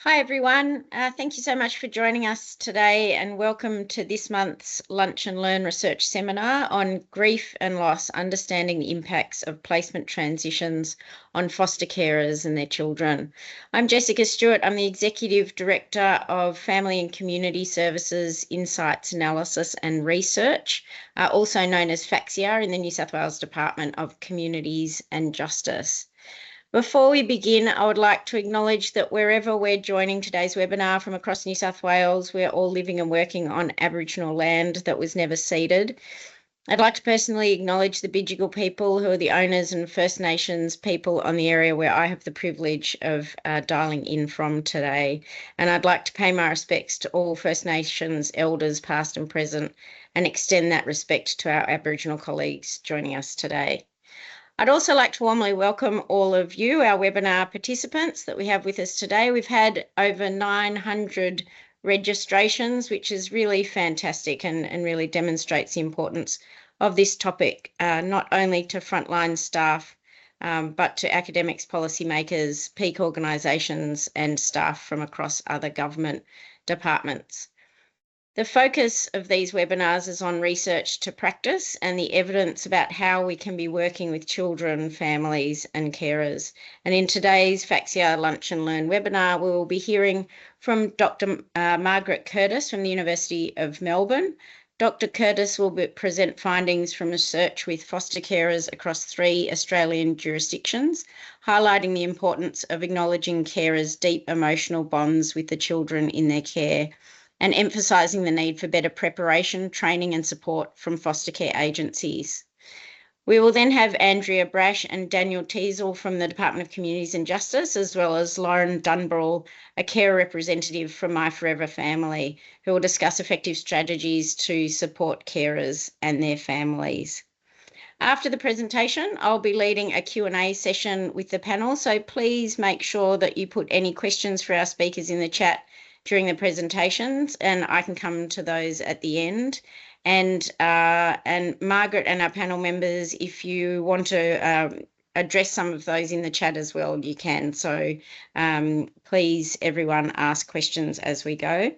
Hi everyone, thank you so much for joining us today and welcome to this month's Lunch and Learn Research Seminar on Grief and Loss, Understanding the Impacts of Placement Transitions on Foster Carers and Their Children. I'm Jessica Stewart, I'm the Executive Director of Family and Community Services, Insights, Analysis and Research, also known as FACSIA in the New South Wales Department of Communities and Justice. Before we begin, I would like to acknowledge that wherever we're joining today's webinar from across New South Wales, we're all living and working on Aboriginal land that was never ceded. I'd like to personally acknowledge the Bidjigal people who are the owners and First Nations people on the area where I have the privilege of dialing in from today. And I'd like to pay my respects to all First Nations elders past and present and extend that respect to our Aboriginal colleagues joining us today. I'd also like to warmly welcome all of you, our webinar participants that we have with us today. We've had over 900 registrations, which is really fantastic and really demonstrates the importance of this topic, not only to frontline staff, but to academics, policymakers, peak organisations and staff from across other government departments. The focus of these webinars is on research to practice and the evidence about how we can be working with children, families and carers. And in today's FACSIA Lunch and Learn webinar, we will be hearing from Dr. Margaret Kertesz from the University of Melbourne. Dr. Kertesz will present findings from research with foster carers across 3 Australian jurisdictions, highlighting the importance of acknowledging carers' deep emotional bonds with the children in their care, and emphasising the need for better preparation, training and support from foster care agencies. We will then have Andrea, Brash and Daniel Teitzel from the Department of Communities and Justice, as well as Loren Dumbrell, a care representative from My Forever Family, who will discuss effective strategies to support carers and their families. After the presentation, I'll be leading a Q&A session with the panel, so please make sure that you put any questions for our speakers in the chat during the presentations, and I can come to those at the end. And Margaret and our panel members, if you want to address some of those in the chat as well, you can. So please, everyone, ask questions as we go.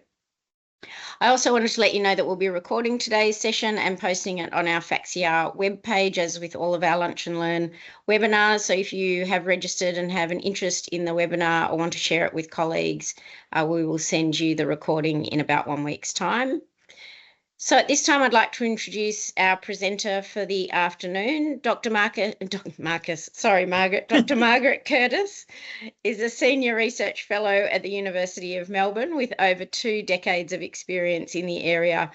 I also wanted to let you know that we'll be recording today's session and posting it on our FACSIA webpage, as with all of our Lunch and Learn webinars. So if you have registered and have an interest in the webinar or want to share it with colleagues, we will send you the recording in about 1 week's time. So at this time, I'd like to introduce our presenter for the afternoon, Margaret Kertesz is a Senior Research Fellow at the University of Melbourne with over 2 decades of experience in the area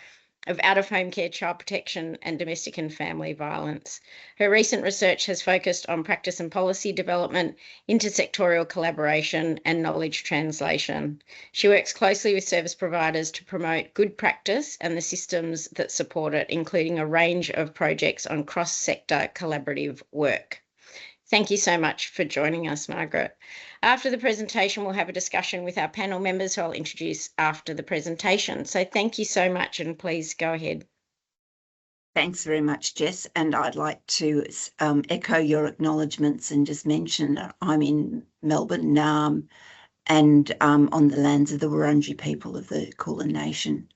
of out-of-home care, child protection and domestic and family violence. Her recent research has focused on practice and policy development, intersectoral collaboration and knowledge translation. She works closely with service providers to promote good practice and the systems that support it, including a range of projects on cross-sector collaborative work. Thank you so much for joining us, Margaret. After the presentation, we'll have a discussion with our panel members who I'll introduce after the presentation. So thank you so much, and please go ahead. Thanks very much, Jess. And I'd like to echo your acknowledgements and just mention that I'm in Melbourne and on the lands of the Wurundjeri people of the Kulin Nation.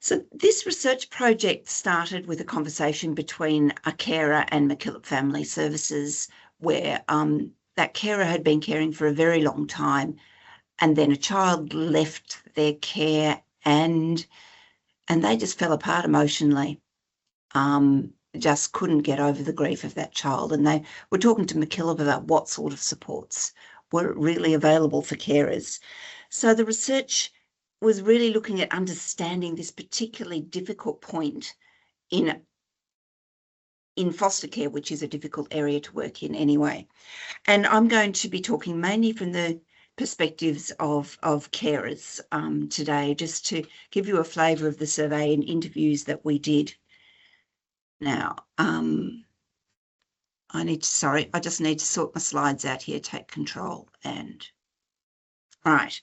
So this research project started with a conversation between a carer and MacKillop Family Services, where that carer had been caring for a very long time, and then a child left their care and they just fell apart emotionally, just couldn't get over the grief of that child. And they were talking to MacKillop about what sort of supports were really available for carers. So the research was really looking at understanding this particularly difficult point in foster care, which is a difficult area to work in anyway. And I'm going to be talking mainly from the perspectives of carers today, just to give you a flavour of the survey and interviews that we did. Now, I just need to sort my slides out here, take control and... Right,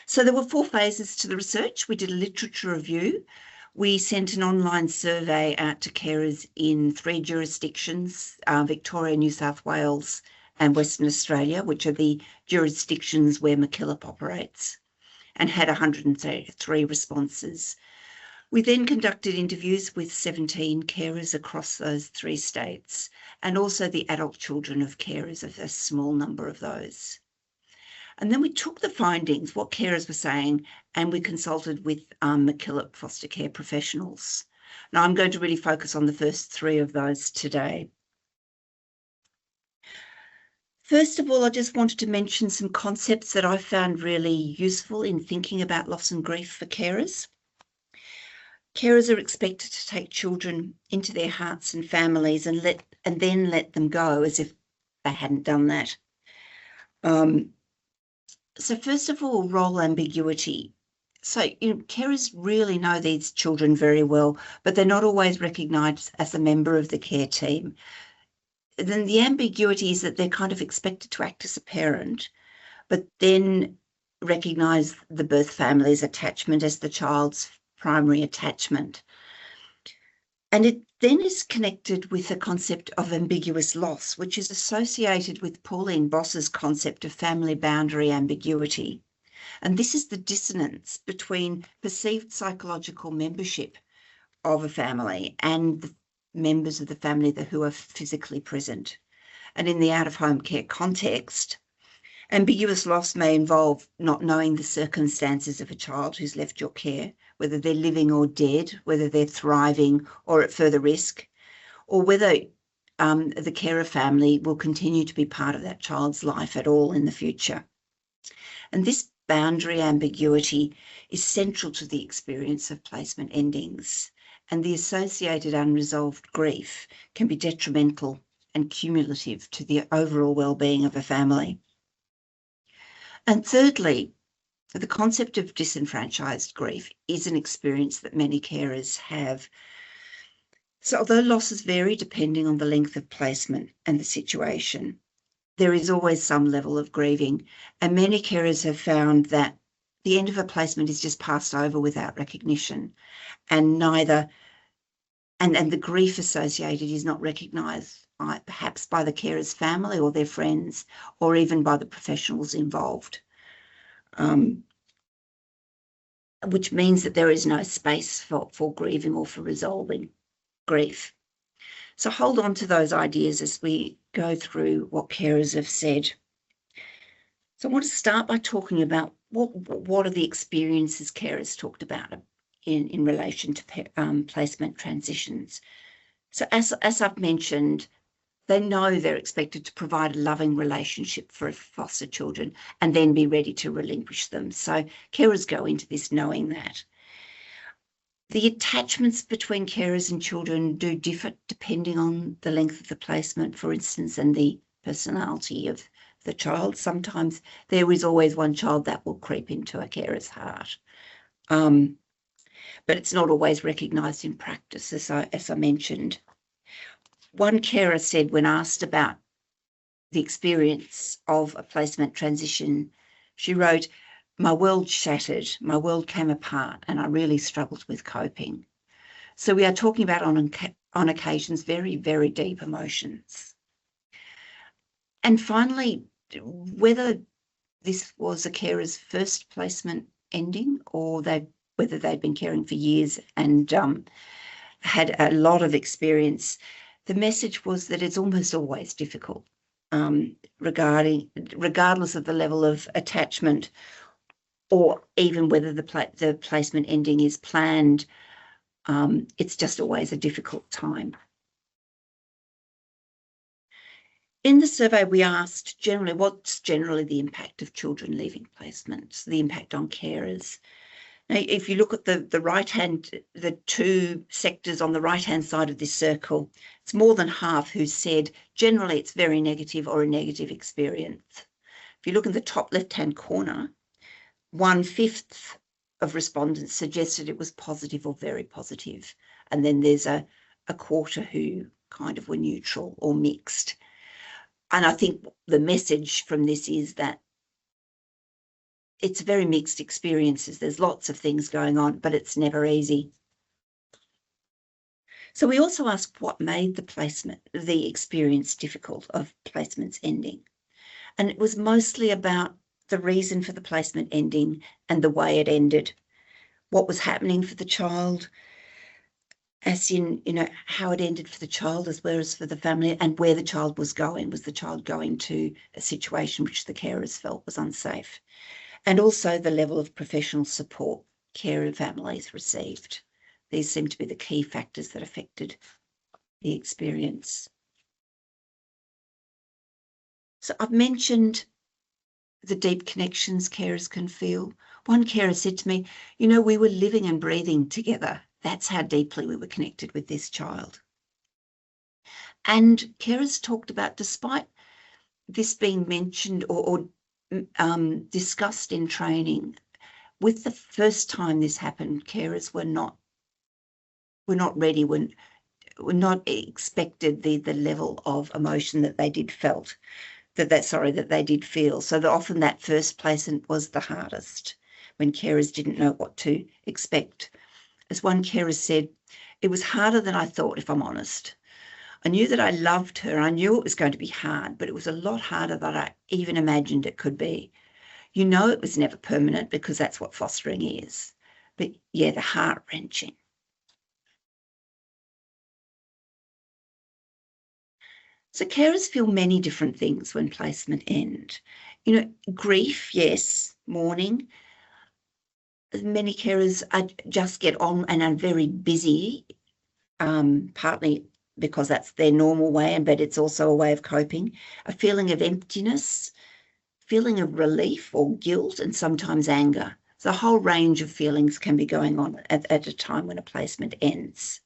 so there were 4 phases to the research. We did a literature review. We sent an online survey out to carers in 3 jurisdictions, Victoria, New South Wales and Western Australia, which are the jurisdictions where MacKillop operates, and had 133 responses. We then conducted interviews with 17 carers across those 3 states, and also the adult children of carers, a small number of those. And then we took the findings, what carers were saying, and we consulted with MacKillop foster care professionals. Now I'm going to really focus on the first 3 of those today. First of all, I just wanted to mention some concepts that I found really useful in thinking about loss and grief for carers. Carers are expected to take children into their hearts and families and then let them go as if they hadn't done that. So first of all, role ambiguity. So carers really know these children very well, but they're not always recognised as a member of the care team. Then the ambiguity is that they're kind of expected to act as a parent, but then recognise the birth family's attachment as the child's primary attachment. And it then is connected with the concept of ambiguous loss, which is associated with Pauline Boss's concept of family boundary ambiguity. And this is the dissonance between perceived psychological membership of a family and the members of the family who are physically present. And in the out-of-home care context, ambiguous loss may involve not knowing the circumstances of a child who's left your care, whether they're living or dead, whether they're thriving or at further risk, or whether the carer family will continue to be part of that child's life at all in the future. And this boundary ambiguity is central to the experience of placement endings, and the associated unresolved grief can be detrimental and cumulative to the overall well-being of a family. And thirdly, the concept of disenfranchised grief is an experience that many carers have. So although losses vary depending on the length of placement and the situation, there is always some level of grieving, and many carers have found that the end of a placement is just passed over without recognition, and the grief associated is not recognised perhaps by the carer's family or their friends, or even by the professionals involved, which means that there is no space for grieving or for resolving grief. So hold on to those ideas as we go through what carers have said. So I want to start by talking about what are the experiences carers talked about in relation to placement transitions. So as I've mentioned, they know they're expected to provide a loving relationship for foster children and then be ready to relinquish them. So carers go into this knowing that. The attachments between carers and children do differ depending on the length of the placement, for instance, and the personality of the child. Sometimes there is always one child that will creep into a carer's heart. But it's not always recognised in practice, as I mentioned. One carer said when asked about the experience of a placement transition, she wrote, "My world shattered, my world came apart, and I really struggled with coping." So we are talking about on occasions very, very deep emotions. And finally, whether this was a carer's first placement ending or whether they'd been caring for years and had a lot of experience, the message was that it's almost always difficult, regardless of the level of attachment or even whether the placement ending is planned. It's just always a difficult time. In the survey, we asked what's generally the impact of children leaving placements, the impact on carers. Now, if you look at the 2 sectors on the right-hand side of this circle, it's more than half who said generally it's very negative or a negative experience. If you look in the top left-hand corner, 1/5 of respondents suggested it was positive or very positive. And then there's a quarter who kind of were neutral or mixed. And I think the message from this is that it's very mixed experiences. There's lots of things going on, but it's never easy. So we also asked what made the experience difficult of placements ending. And it was mostly about the reason for the placement ending and the way it ended, what was happening for the child, as in, how it ended for the child as well as for the family, and where the child was going. Was the child going to a situation which the carers felt was unsafe? And also the level of professional support care and families received. These seem to be the key factors that affected the experience. So I've mentioned the deep connections carers can feel. One carer said to me, we were living and breathing together. That's how deeply we were connected with this child. And carers talked about, despite this being mentioned or discussed in training, with the first time this happened, carers were not ready, were not expected the level of emotion that they did that they did feel. So that often that first placement was the hardest, when carers didn't know what to expect. As one carer said, it was harder than I thought, if I'm honest. I knew that I loved her. I knew it was going to be hard, but it was a lot harder than I even imagined it could be. It was never permanent, because that's what fostering is. But yeah, the heart-wrenching. So carers feel many different things when placement ends. Grief, yes, mourning. Many carers just get on and are very busy, partly because that's their normal way, but it's also a way of coping. A feeling of emptiness, feeling of relief or guilt, and sometimes anger. So a whole range of feelings can be going on at a time when a placement ends.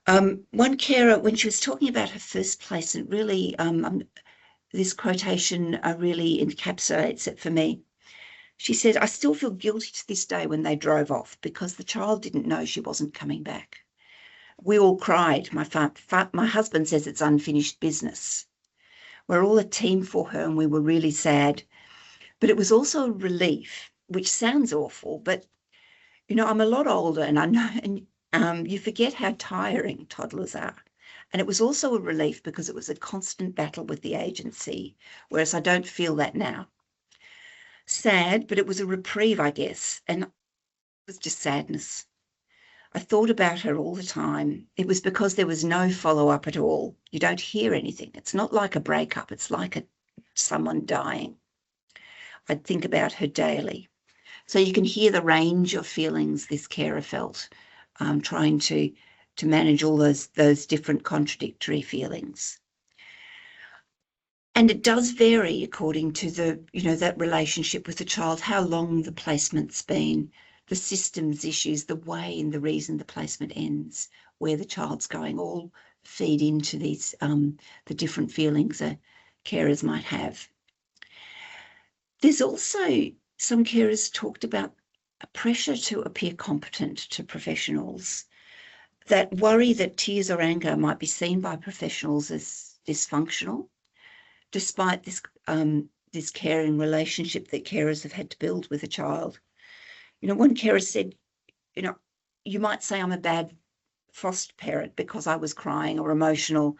One carer, when she was talking about her first placement, really, this quotation really encapsulates it for me. She said, I still feel guilty to this day when they drove off, because the child didn't know she wasn't coming back. We all cried. My husband says it's unfinished business. We're all a team for her, and we were really sad. But it was also a relief, which sounds awful, but, I'm a lot older, and I know, and you forget how tiring toddlers are. And it was also a relief because it was a constant battle with the agency, whereas I don't feel that now. Sad, but it was a reprieve, I guess, and it was just sadness. I thought about her all the time. It was because there was no follow-up at all. You don't hear anything. It's not like a breakup. It's like someone dying. I'd think about her daily. So you can hear the range of feelings this carer felt, trying to manage all those different contradictory feelings. And it does vary according to that relationship with the child, how long the placement's been, the systems issues, the way and the reason the placement ends, where the child's going, all feed into these the different feelings that carers might have. There's also, some carers talked about a pressure to appear competent to professionals, that worry that tears or anger might be seen by professionals as dysfunctional, despite this caring relationship that carers have had to build with a child. One carer said, you might say I'm a bad foster parent because I was crying or emotional,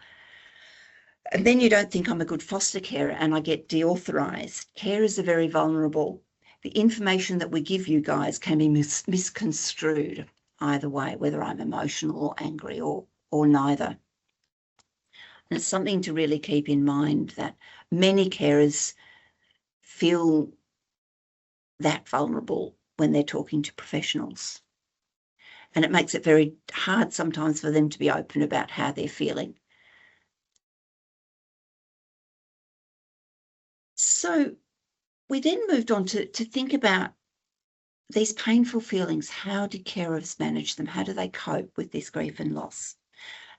and then you don't think I'm a good foster carer and I get deauthorised. Carers are very vulnerable. The information that we give you guys can be misconstrued either way, whether I'm emotional or angry or neither. And it's something to really keep in mind, that many carers feel that vulnerable when they're talking to professionals. And it makes it very hard sometimes for them to be open about how they're feeling. So we then moved on to think about these painful feelings. How do carers manage them? How do they cope with this grief and loss?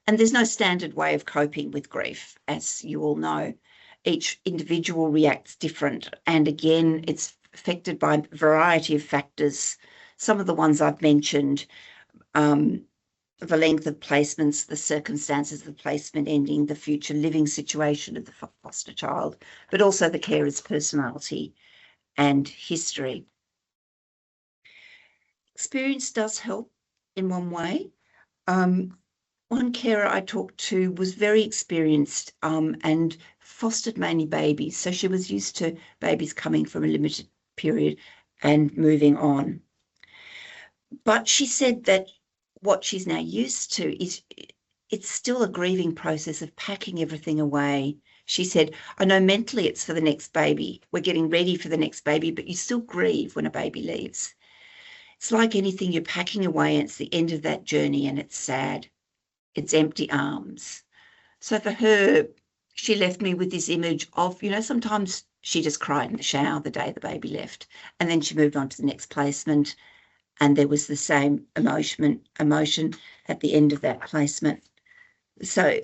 And there's no standard way of coping with grief, as you all know. Each individual reacts different. And again, it's affected by a variety of factors. Some of the ones I've mentioned, the length of placements, the circumstances of the placement ending, the future living situation of the foster child, but also the carer's personality and history. Experience does help in one way. One carer I talked to was very experienced and fostered mainly babies. So she was used to babies coming from a limited period and moving on. But she said that what she's now used to is it's still a grieving process of packing everything away. She said, I know mentally it's for the next baby. We're getting ready for the next baby, but you still grieve when a baby leaves. It's like anything, you're packing away and it's the end of that journey and it's sad. It's empty arms. So for her, she left me with this image of, sometimes she just cried in the shower the day the baby left, and then she moved on to the next placement, and there was the same emotion at the end of that placement. So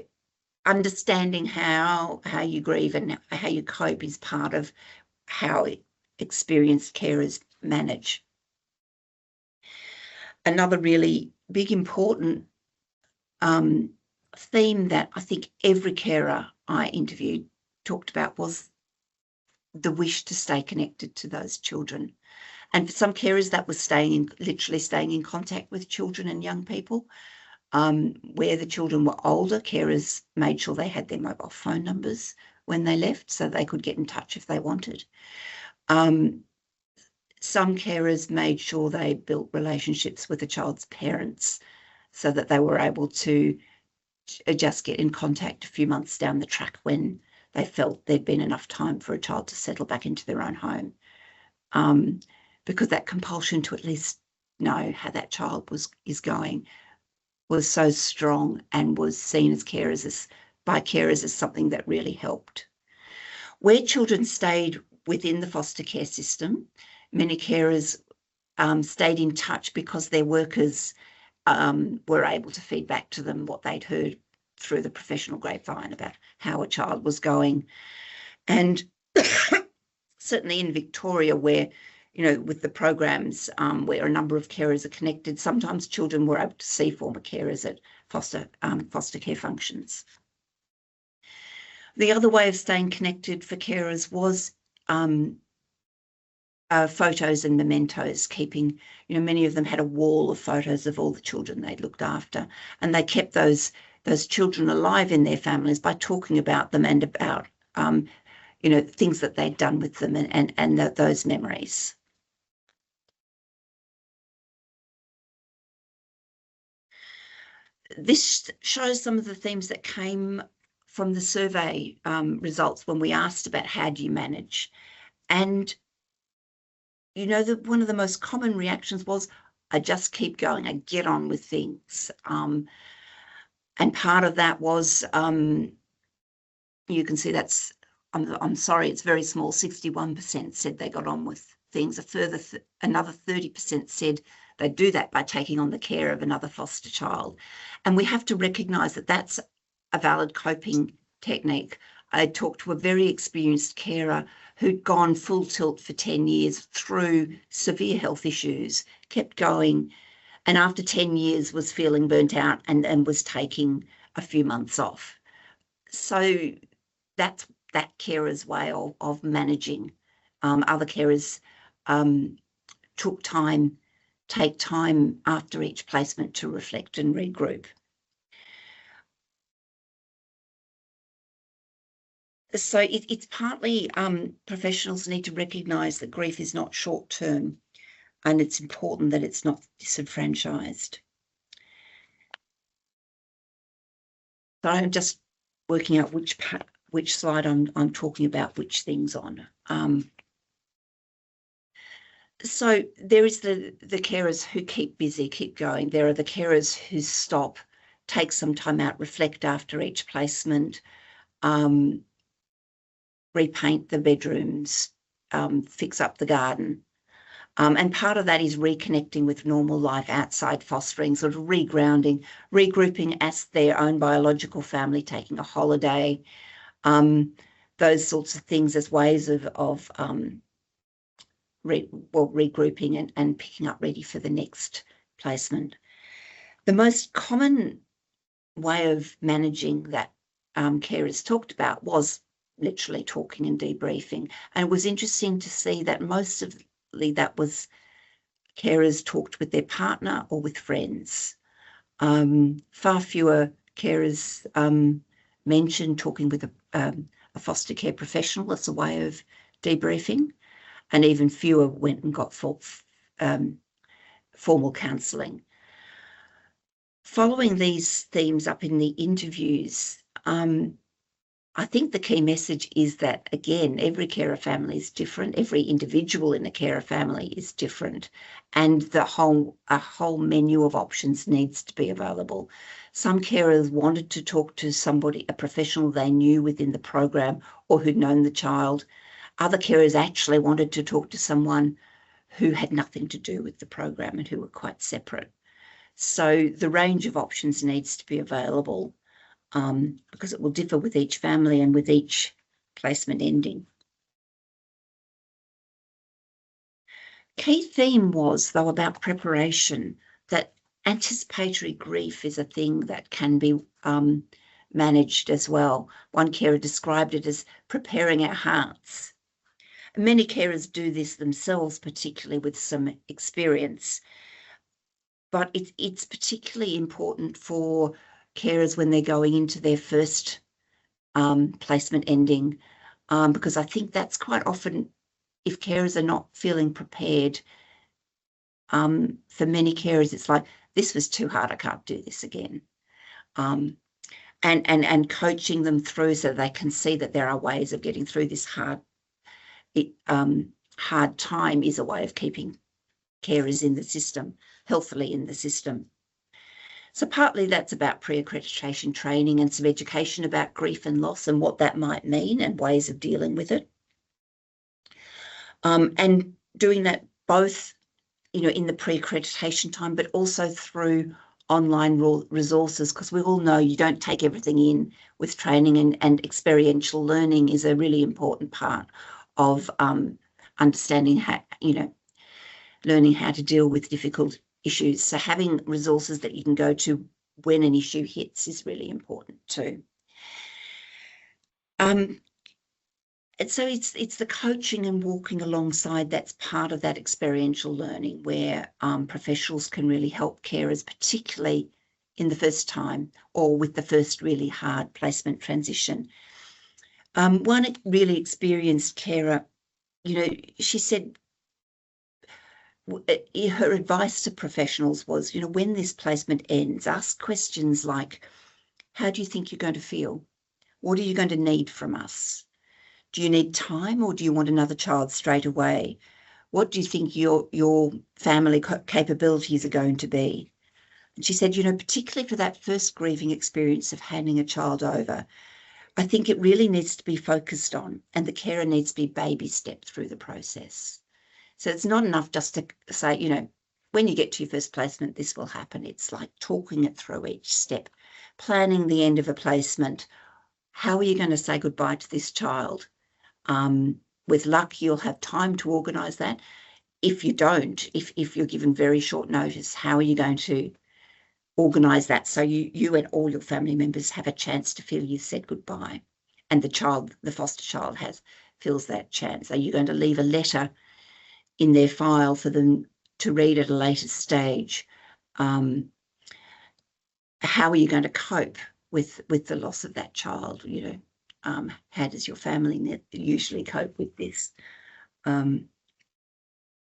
understanding how you grieve and how you cope is part of how experienced carers manage. Another really big important theme that I think every carer I interviewed talked about was the wish to stay connected to those children. And for some carers, that was literally staying in contact with children and young people. Where the children were older, carers made sure they had their mobile phone numbers when they left so they could get in touch if they wanted. Some carers made sure they built relationships with the child's parents so that they were able to just get in contact a few months down the track when they felt there'd been enough time for a child to settle back into their own home. Because that compulsion to at least know how that child is going was so strong and was seen as by carers as something that really helped. Where children stayed within the foster care system, many carers stayed in touch because their workers were able to feed back to them what they'd heard through the professional grapevine about how a child was going. And certainly in Victoria, where, with the programs where a number of carers are connected, sometimes children were able to see former carers at foster care functions. The other way of staying connected for carers was photos and mementos, keeping, many of them had a wall of photos of all the children they'd looked after, and they kept those children alive in their families by talking about them and about, things that they'd done with them and those memories. This shows some of the themes that came from the survey results when we asked about how do you manage. And one of the most common reactions was, I just keep going, I get on with things. And part of that was, you can see that's, I'm sorry, it's very small, 61% said they got on with things. Another 30% said they do that by taking on the care of another foster child. And we have to recognise that that's a valid coping technique. I talked to a very experienced carer who'd gone full tilt for 10 years through severe health issues, kept going, and after 10 years was feeling burnt out and was taking a few months off. So that's that carer's way of managing. Other carers take time after each placement to reflect and regroup. So it's partly professionals need to recognise that grief is not short-term, and it's important that it's not disenfranchised. So I'm just working out which slide I'm talking about which things on. So there is the carers who keep busy, keep going. There are the carers who stop, take some time out, reflect after each placement, repaint the bedrooms, fix up the garden. And part of that is reconnecting with normal life outside fostering, sort of regrounding, regrouping as their own biological family, taking a holiday, those sorts of things as ways of regrouping and picking up ready for the next placement. The most common way of managing that carers talked about was literally talking and debriefing. And it was interesting to see that mostly that was carers talked with their partner or with friends. Far fewer carers mentioned talking with a foster care professional as a way of debriefing, and even fewer went and got formal counselling. Following these themes up in the interviews, I think the key message is that, again, every carer family is different. Every individual in a carer family is different, and a whole menu of options needs to be available. Some carers wanted to talk to somebody, a professional they knew within the program or who'd known the child. Other carers actually wanted to talk to someone who had nothing to do with the program and who were quite separate. So the range of options needs to be available, because it will differ with each family and with each placement ending. Key theme was, though, about preparation, that anticipatory grief is a thing that can be managed as well. One carer described it as preparing our hearts. Many carers do this themselves, particularly with some experience, but it's particularly important for carers when they're going into their first placement ending, because I think that's quite often, if carers are not feeling prepared, for many carers it's like, this was too hard, I can't do this again. And coaching them through so they can see that there are ways of getting through this hard time is a way of keeping carers in the system, healthily in the system. So partly that's about pre-accreditation training and some education about grief and loss and what that might mean and ways of dealing with it. And doing that both, in the pre-accreditation time, but also through online resources, because we all know you don't take everything in with training, and experiential learning is a really important part of understanding how, learning how to deal with difficult issues. So having resources that you can go to when an issue hits is really important too. And so it's the coaching and walking alongside that's part of that experiential learning, where professionals can really help carers, particularly in the first time or with the first really hard placement transition. One really experienced carer, she said her advice to professionals was, when this placement ends, ask questions like, how do you think you're going to feel? What are you going to need from us? Do you need time, or do you want another child straight away? What do you think your family capabilities are going to be? And she said, particularly for that first grieving experience of handing a child over, I think it really needs to be focused on, and the carer needs to be baby stepped through the process. So it's not enough just to say, when you get to your first placement, this will happen. It's like talking it through each step, planning the end of a placement. How are you going to say goodbye to this child? With luck, you'll have time to organise that. If you don't, if you're given very short notice, how are you going to organise that so you and all your family members have a chance to feel you've said goodbye, and the foster child feels that chance? Are you going to leave a letter in their file for them to read at a later stage? How are you going to cope with the loss of that child? How does your family usually cope with this?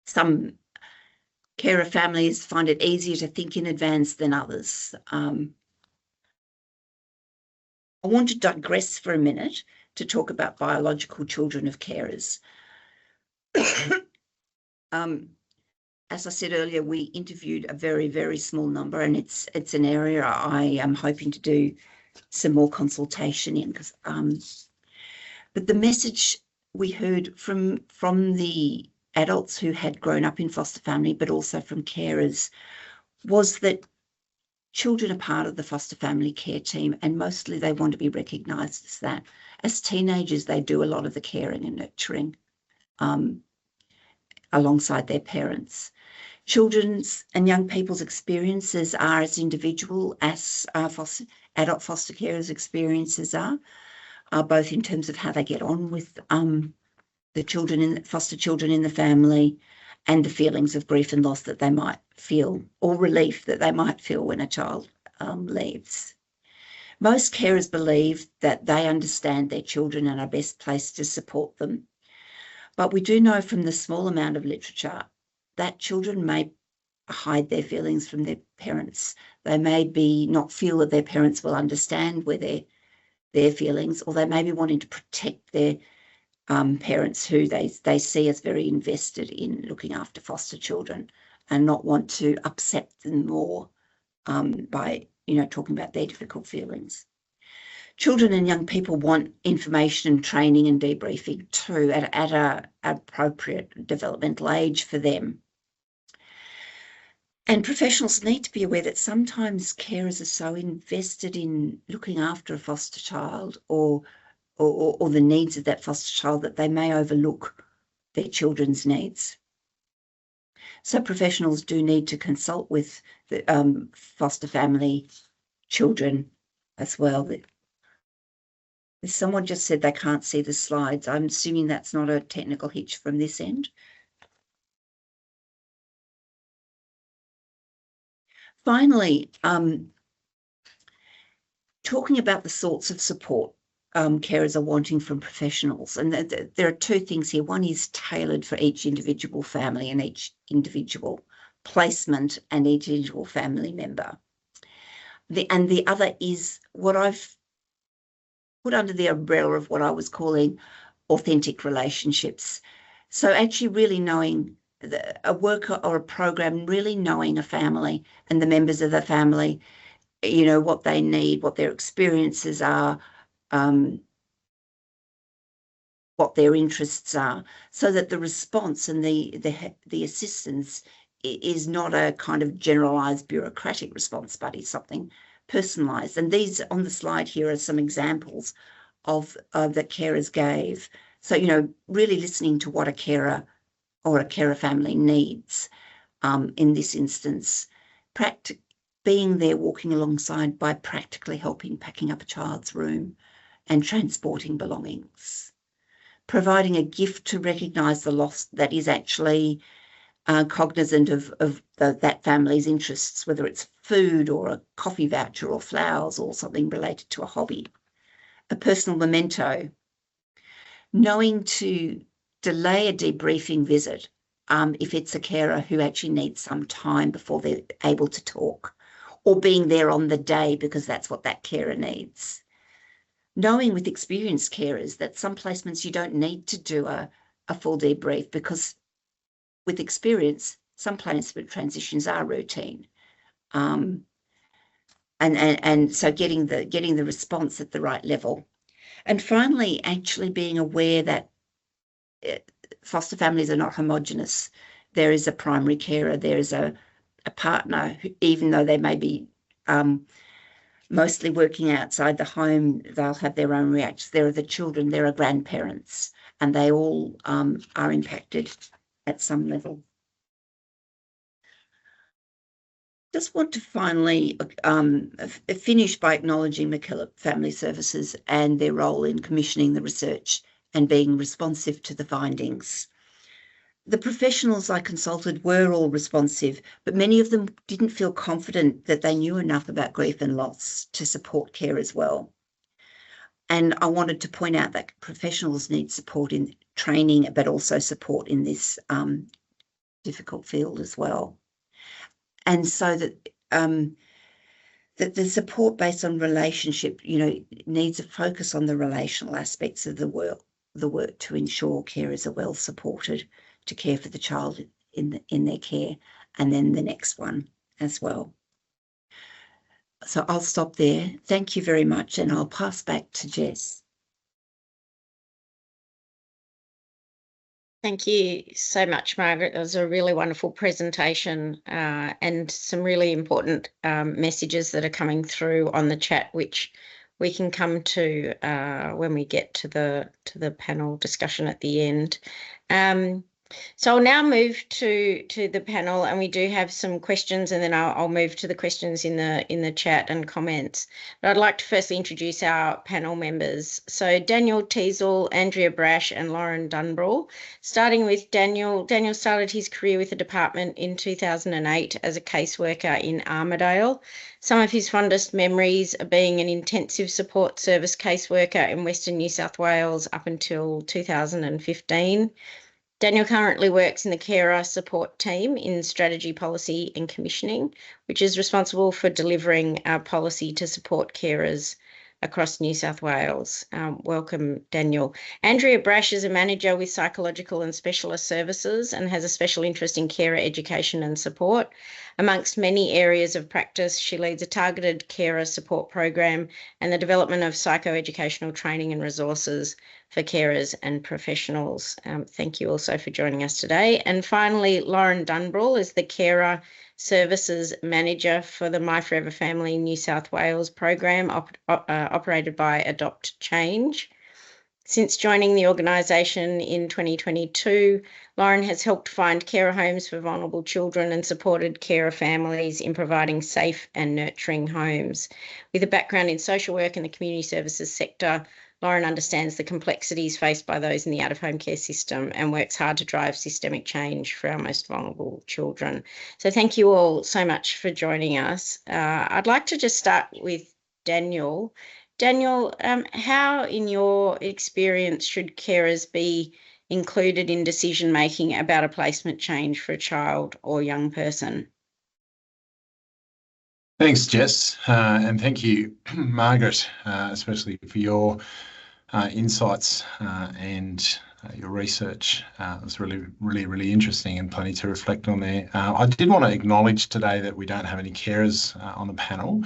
Some carer families find it easier to think in advance than others. I want to digress for a minute to talk about biological children of carers. As I said earlier, we interviewed a very, very small number, and it's an area I am hoping to do some more consultation in. But the message we heard from the adults who had grown up in foster family, but also from carers, was that children are part of the foster family care team, and mostly they want to be recognised as that. As teenagers, they do a lot of the caring and nurturing alongside their parents. Children's and young people's experiences are as individual as adult foster carers' experiences are, both in terms of how they get on with the foster children in the family, and the feelings of grief and loss that they might feel, or relief that they might feel when a child leaves. Most carers believe that they understand their children and are best placed to support them. But we do know from the small amount of literature that children may hide their feelings from their parents. They may not feel that their parents will understand their feelings, or they may be wanting to protect their parents who they see as very invested in looking after foster children, and not want to upset them more by talking about their difficult feelings. Children and young people want information, training and debriefing too at an appropriate developmental age for them. And professionals need to be aware that sometimes carers are so invested in looking after a foster child or the needs of that foster child that they may overlook their children's needs. So professionals do need to consult with the foster family children as well. Someone just said they can't see the slides. I'm assuming that's not a technical hitch from this end. Finally, talking about the sorts of support carers are wanting from professionals. And there are two things here. One is tailored for each individual family and each individual placement and each individual family member. And the other is what I've put under the umbrella of what I was calling authentic relationships. So actually really knowing a worker or a program, really knowing a family and the members of the family, what they need, what their experiences are, what their interests are, so that the response and the assistance is not a kind of generalized bureaucratic response, but is something personalized. And these on the slide here are some examples of that carers gave. So, really listening to what a carer or a carer family needs in this instance, being there walking alongside by practically helping packing up a child's room and transporting belongings, providing a gift to recognise the loss that is actually cognizant of that family's interests, whether it's food or a coffee voucher or flowers or something related to a hobby, a personal memento, knowing to delay a debriefing visit if it's a carer who actually needs some time before they're able to talk, or being there on the day because that's what that carer needs. Knowing with experienced carers that some placements you don't need to do a full debrief, because with experience, some placement transitions are routine. And so getting the response at the right level. And finally, actually being aware that foster families are not homogenous. There is a primary carer, there is a partner, who, even though they may be mostly working outside the home, they'll have their own reactions. There are the children, there are grandparents, and they all are impacted at some level. Just want to finally finish by acknowledging MacKillop Family Services and their role in commissioning the research and being responsive to the findings. The professionals I consulted were all responsive, but many of them didn't feel confident that they knew enough about grief and loss to support care as well. And I wanted to point out that professionals need support in training, but also support in this difficult field as well. And so that that the support based on relationship, needs a focus on the relational aspects of the work to ensure carers are well supported to care for the child in their care, and then the next one as well. So I'll stop there. Thank you very much, and I'll pass back to Jess. Thank you so much, Margaret. That was a really wonderful presentation and some really important messages that are coming through on the chat, which we can come to when we get to the panel discussion at the end. So I'll now move to the panel, and we do have some questions, and then I'll move to the questions in the chat and comments. But I'd like to firstly introduce our panel members. So Daniel Teitzel, Andrea Brash, and Loren Dumbrell. Starting with Daniel. Daniel started his career with the department in 2008 as a caseworker in Armidale. Some of his fondest memories are being an intensive support service caseworker in Western New South Wales up until 2015. Daniel currently works in the carer support team in strategy, policy and commissioning, which is responsible for delivering our policy to support carers across New South Wales. Welcome, Daniel. Andrea Brash is a manager with psychological and specialist services and has a special interest in carer education and support. Amongst many areas of practice, she leads a targeted carer support program and the development of psychoeducational training and resources for carers and professionals. Thank you also for joining us today. And finally, Loren Dumbrell is the Carer Services Manager for the My Forever Family New South Wales program operated by Adopt Change. Since joining the organisation in 2022, Loren has helped find carer homes for vulnerable children and supported carer families in providing safe and nurturing homes. With a background in social work and the community services sector, Loren understands the complexities faced by those in the out-of-home care system and works hard to drive systemic change for our most vulnerable children. So thank you all so much for joining us. I'd like to just start with Daniel. Daniel, how, in your experience, should carers be included in decision-making about a placement change for a child or young person? Thanks, Jess, and thank you, Margaret, especially for your insights and your research. It was really interesting and plenty to reflect on there. I did want to acknowledge today that we don't have any carers on the panel,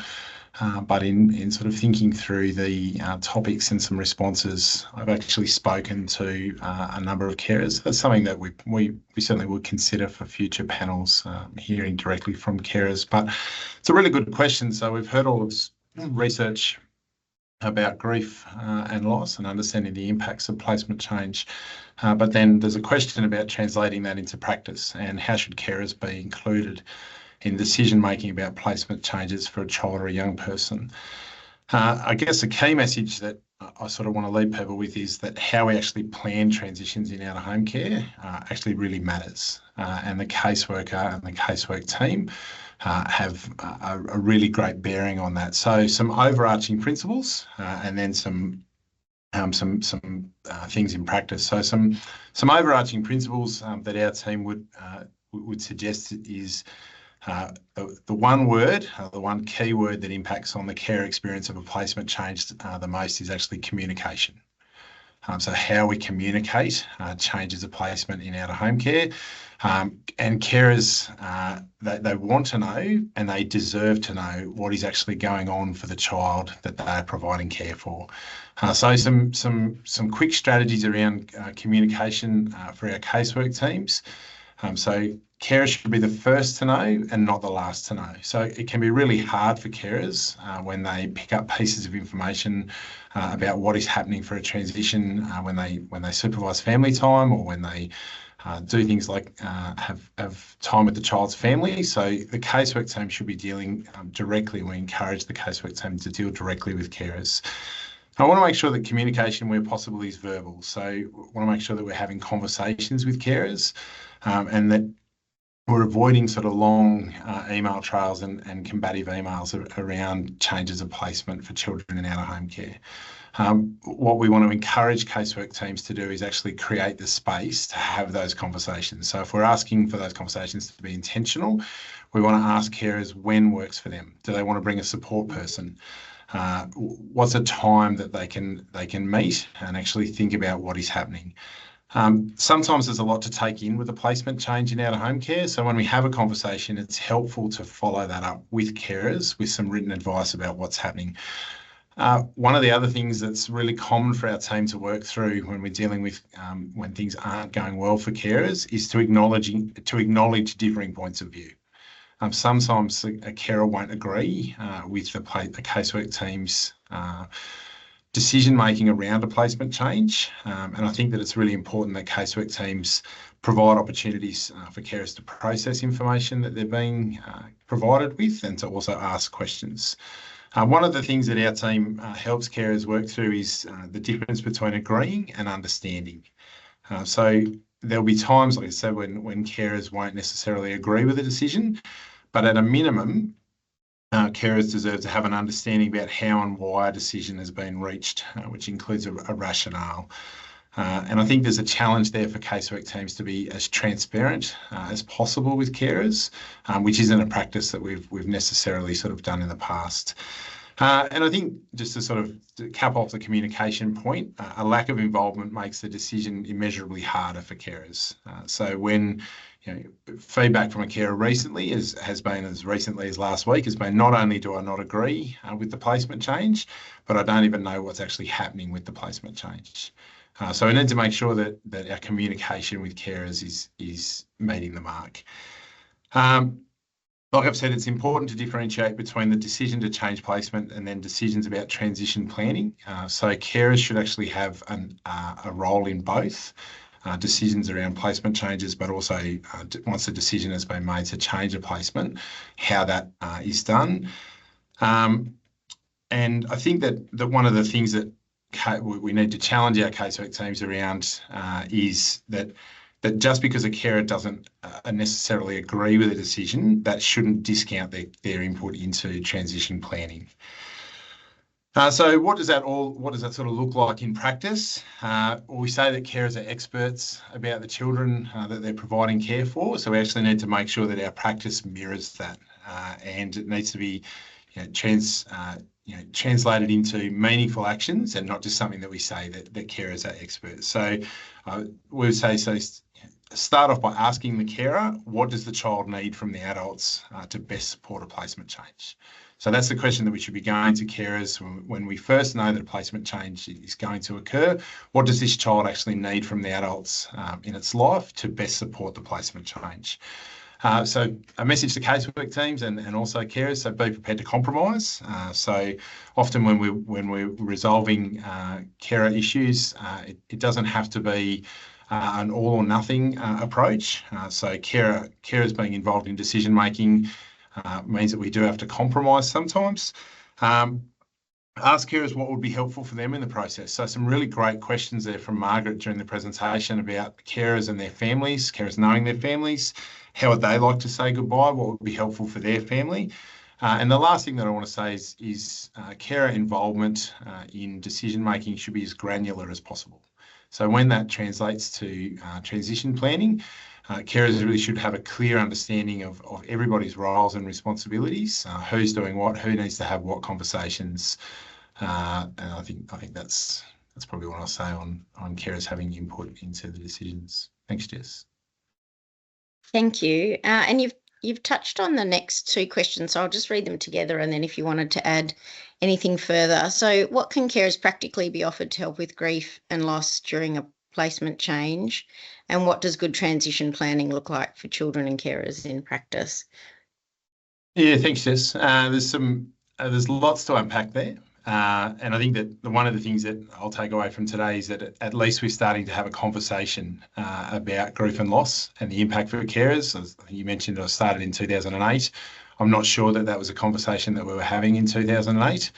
but in sort of thinking through the topics and some responses, I've actually spoken to a number of carers. That's something that we certainly would consider for future panels, hearing directly from carers. But it's a really good question. So we've heard all of this research about grief and loss and understanding the impacts of placement change. But then there's a question about translating that into practice and how should carers be included in decision-making about placement changes for a child or a young person. I guess the key message that I sort of want to leave people with is that how we actually plan transitions in out-of-home care actually really matters. And the caseworker and the casework team have a really great bearing on that. So some overarching principles and then some things in practice. So some overarching principles that our team would suggest is the one word, the one key word that impacts on the care experience of a placement change the most is actually communication. So how we communicate changes a placement in out-of-home care. And carers, they want to know and they deserve to know what is actually going on for the child that they are providing care for. So some quick strategies around communication for our casework teams. So carers should be the first to know and not the last to know. So it can be really hard for carers when they pick up pieces of information about what is happening for a transition when they supervise family time or when they do things like have time with the child's family. So the casework team should be dealing directly. We encourage the casework team to deal directly with carers. I want to make sure that communication where possible is verbal. So I want to make sure that we're having conversations with carers and that we're avoiding sort of long email trails and combative emails around changes of placement for children in out-of-home care. What we want to encourage casework teams to do is actually create the space to have those conversations. So if we're asking for those conversations to be intentional, we want to ask carers when works for them. Do they want to bring a support person? What's a time that they can meet and actually think about what is happening? Sometimes there's a lot to take in with a placement change in out-of-home care. So when we have a conversation, it's helpful to follow that up with carers with some written advice about what's happening. One of the other things that's really common for our team to work through when we're dealing with when things aren't going well for carers is to acknowledge differing points of view. Sometimes a carer won't agree with the casework team's decision-making around a placement change. And I think that it's really important that casework teams provide opportunities for carers to process information that they're being provided with and to also ask questions. One of the things that our team helps carers work through is the difference between agreeing and understanding. So there'll be times, like I said, when carers won't necessarily agree with a decision, but at a minimum, carers deserve to have an understanding about how and why a decision has been reached, which includes a rationale. And I think there's a challenge there for casework teams to be as transparent as possible with carers, which isn't a practice that we've necessarily sort of done in the past. And I think just to sort of cap off the communication point, a lack of involvement makes the decision immeasurably harder for carers. So when feedback from a carer recently has been as recently as last week has been not only do I not agree with the placement change, but I don't even know what's actually happening with the placement change. So we need to make sure that our communication with carers is meeting the mark. Like I've said, it's important to differentiate between the decision to change placement and then decisions about transition planning. So carers should actually have a role in both. Decisions around placement changes, but also once a decision has been made to change a placement, how that is done. And I think that one of the things that we need to challenge our casework teams around is that just because a carer doesn't necessarily agree with a decision, that shouldn't discount their input into transition planning. So what does that sort of look like in practice? Well, we say that carers are experts about the children that they're providing care for. So we actually need to make sure that our practice mirrors that, and it needs to be translated into meaningful actions and not just something that we say that carers are experts. So we would say start off by asking the carer, what does the child need from the adults to best support a placement change? So that's the question that we should be going to carers when we first know that a placement change is going to occur. What does this child actually need from the adults in its life to best support the placement change? So a message to casework teams and also carers, so be prepared to compromise. So often when we're resolving carer issues, it doesn't have to be an all or nothing approach. So carers being involved in decision making means that we do have to compromise sometimes. Ask carers what would be helpful for them in the process. So some really great questions there from Margaret during the presentation about carers and their families, carers knowing their families. How would they like to say goodbye? What would be helpful for their family? And the last thing that I want to say is carer involvement in decision making should be as granular as possible. So when that translates to transition planning, carers really should have a clear understanding of everybody's roles and responsibilities, who's doing what, who needs to have what conversations. And I think that's probably what I'll say on carers having input into the decisions. Thanks, Jess. Thank you. And you've touched on the next two questions, so I'll just read them together, and then if you wanted to add anything further. So what can carers practically be offered to help with grief and loss during a placement change? And what does good transition planning look like for children and carers in practice? Yeah, thanks, Jess. There's lots to unpack there. And I think that one of the things that I'll take away from today is that at least we're starting to have a conversation about grief and loss and the impact for carers. As you mentioned, I started in 2008. I'm not sure that was a conversation that we were having in 2008.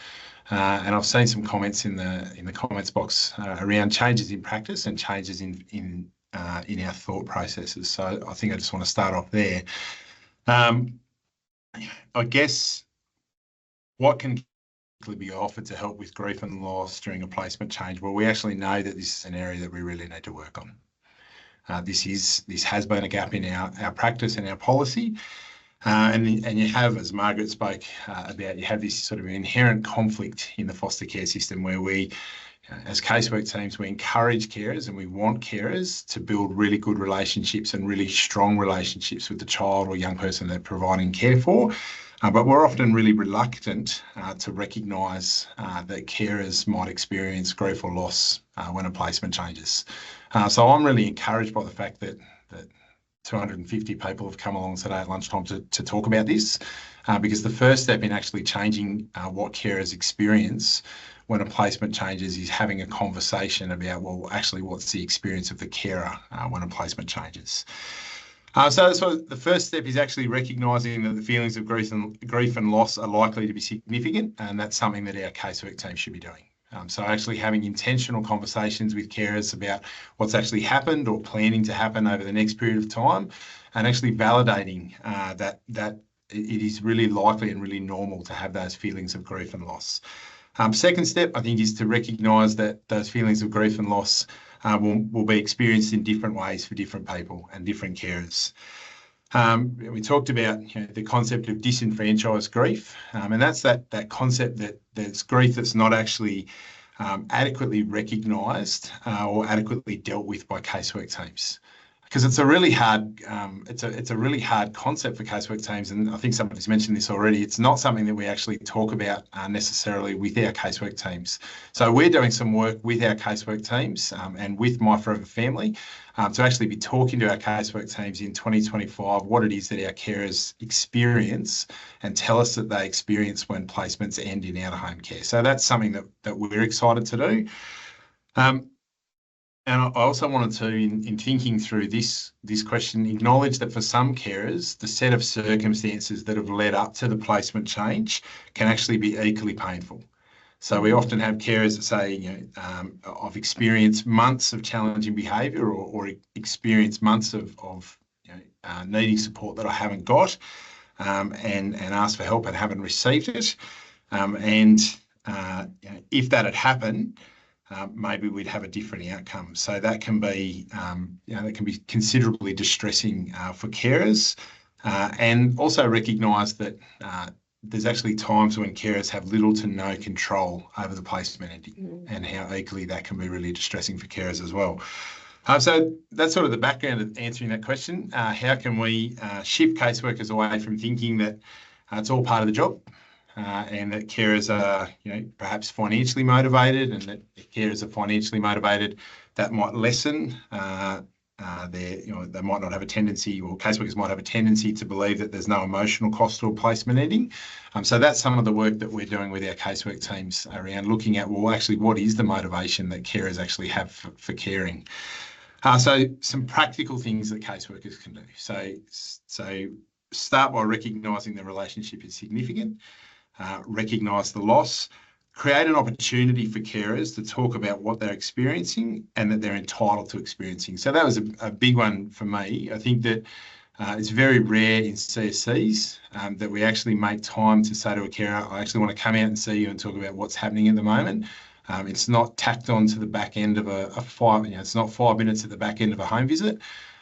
And I've seen some comments in the comments box around changes in practice and changes in our thought processes. So I think I just want to start off there. I guess what can be offered to help with grief and loss during a placement change? Well, we actually know that this is an area that we really need to work on. This has been a gap in our practice and our policy. And you have, as Margaret spoke about, you have this sort of inherent conflict in the foster care system where we, as casework teams, we encourage carers and we want carers to build really good relationships and really strong relationships with the child or young person they're providing care for. But we're often really reluctant to recognise that carers might experience grief or loss when a placement changes. So I'm really encouraged by the fact that 250 people have come along today at lunchtime to talk about this, because the first step in actually changing what carers experience when a placement changes is having a conversation about, well, actually, what's the experience of the carer when a placement changes. So the first step is actually recognising that the feelings of grief and loss are likely to be significant, and that's something that our casework team should be doing. So actually having intentional conversations with carers about what's actually happened or planning to happen over the next period of time, and actually validating that it is really likely and really normal to have those feelings of grief and loss. Second step, I think, is to recognise that those feelings of grief and loss will be experienced in different ways for different people and different carers. We talked about the concept of disenfranchised grief, and that's that concept that there's grief that's not actually adequately recognised or adequately dealt with by casework teams. Because it's a really hard, it's a really hard concept for casework teams, and I think somebody's mentioned this already. It's not something that we actually talk about necessarily with our casework teams. So we're doing some work with our casework teams and with My Forever Family to actually be talking to our casework teams in 2025 what it is that our carers experience and tell us that they experience when placements end in out-of-home care. So that's something that we're excited to do. And I also wanted to, in thinking through this question, acknowledge that for some carers, the set of circumstances that have led up to the placement change can actually be equally painful. So we often have carers that say, I've experienced months of challenging behaviour or experienced months of needing support that I haven't got and asked for help and haven't received it. If that had happened, maybe we'd have a different outcome. So that can be, that can be considerably distressing for carers, and also recognise that there's actually times when carers have little to no control over the placement ending, and how equally that can be really distressing for carers as well. So that's sort of the background of answering that question. How can we shift caseworkers away from thinking that it's all part of the job? And that carers are, perhaps financially motivated, and that if carers are financially motivated, that might lessen they might not have a tendency, or caseworkers might have a tendency to believe that there's no emotional cost to a placement ending. So that's some of the work that we're doing with our casework teams around looking at, well, actually, what is the motivation that carers actually have for caring? So some practical things that caseworkers can do. So start by recognising the relationship is significant. Recognise the loss, create an opportunity for carers to talk about what they're experiencing and that they're entitled to experiencing. So that was a big one for me. I think that it's very rare in CSCs that we actually make time to say to a carer, I actually want to come out and see you and talk about what's happening at the moment. It's not tacked on to the back end of it's not 5 minutes at the back end of a home visit.